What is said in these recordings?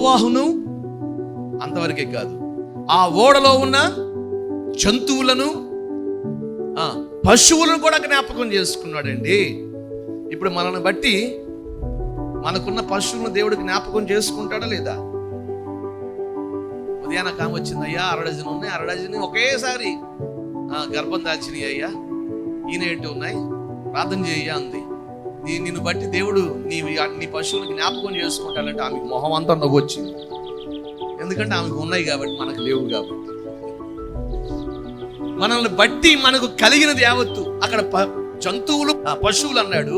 నోవాహును అంతవరకే కాదు, ఆ ఓడలో ఉన్న జంతువులను పశువులను కూడా జ్ఞాపకం చేసుకున్నాడండి. ఇప్పుడు మనల్ని బట్టి మనకున్న పశువులను దేవుడు జ్ఞాపకం చేసుకుంటాడా లేదా? ఉదయాన కామ వచ్చింది అయ్యా, 6 డజన్ ఉన్నాయి, 6 డజన్ ఒకేసారి గర్భం దాల్చినాయి అయ్యా, ఈయన ఏంటి ఉన్నాయి, ప్రార్థన చేయ్యా అంది. నిన్ను బట్టి దేవుడు నీ పశువులను జ్ఞాపకం చేసుకుంటానంటే ఆమెకు మొహం అంతా నవ్వు వచ్చింది. ఎందుకంటే ఆమెకు ఉన్నాయి కాబట్టి, మనకు లేవు కాబట్టి. మనల్ని బట్టి మనకు కలిగినది యావత్తు, అక్కడ జంతువులు పశువులు అన్నాడు.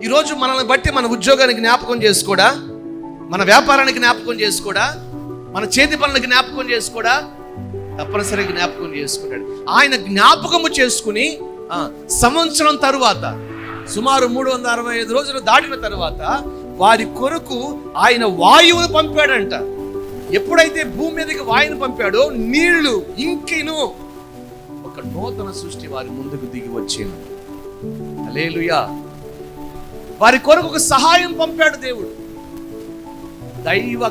ఈరోజు మనల్ని బట్టి మన ఉద్యోగానికి జ్ఞాపకం చేసుకోడా, మన వ్యాపారానికి జ్ఞాపకం చేసుకోడా, మన చేతి పనులకు జ్ఞాపకం చేసుకోడా? తప్పనిసరిగా జ్ఞాపకం చేసుకున్నాడు. ఆయన జ్ఞాపకము చేసుకుని సంవత్సరం తరువాత, సుమారు 365 రోజులు దాటిన తరువాత వారి కొరకు ఆయన వాయువును పంపాడంట. ఎప్పుడైతే భూమి మీదకి వాయువును పంపాడో నీళ్లు ఇంకిను ఒక నూతన సృష్టి వారి ముందుకు దిగి వచ్చింది. హల్లెలూయా. వారి కొరకు ఒక సహాయం పంపాడు దేవుడు. దైవ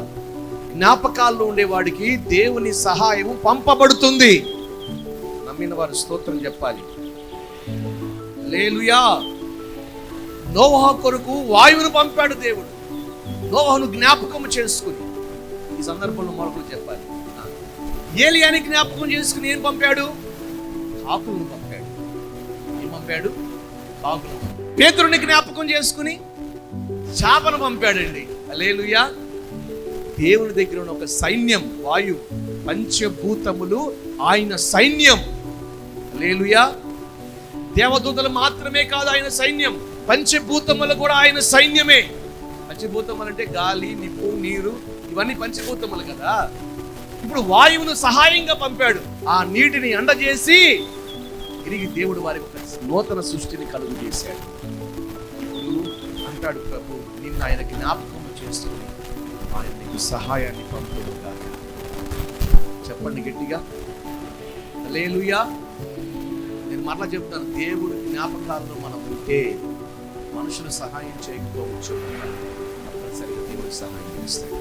జ్ఞాపకాల్లో ఉండేవాడికి దేవుని సహాయం పంపబడుతుంది. నమ్మిన వారు స్తోత్రం చెప్పాలి. హల్లెలూయా. నోవహు కొరకు వాయువును పంపాడు దేవుడు, నోవహును జ్ఞాపకం చేసుకుని. ఈ సందర్భంలో మరొకరు చెప్పాలి, ఏలియాని జ్ఞాపకం చేసుకుని ఏం పంపాడు? కాకులను పంపాడు. ఏం పంపాడు? కాకులు. పేతురుని జ్ఞాపకం చేసుకుని చేపను పంపాడండి. హల్లెలూయా. దేవుని దగ్గర ఉన్న ఒక సైన్యం, వాయు పంచభూతములు ఆయన సైన్యం. హల్లెలూయా. దేవదూతలు మాత్రమే కాదు ఆయన సైన్యం, పంచభూతములు కూడా ఆయన సైన్యమే. పంచభూతములు అంటే గాలి, నిప్పు, నీరు, ఇవన్నీ పంచభూతములు కదా. ఇప్పుడు వాయువును సహాయంగా పంపాడు. ఆ నీటిని ఎండజేసి తిరిగి దేవుడు వారి ఒక నూతన సృష్టిని కలుగు చేశాడు. అంటాడు ప్రభు, నిన్ను ఆయన జ్ఞాపకం చేసుకుని ఆయన నీకు సహాయాన్ని పంపుడుగా. చెప్పండి గట్టిగా, హల్లెలూయా. నేను మరలా చెప్తాను, దేవుడి జ్ఞాపకాల్లో మనం ఉంటే మనుషులు సహాయం చేయకపోవచ్చు, తప్పనిసరిగా దేవుడు సహాయం చేస్తాడు.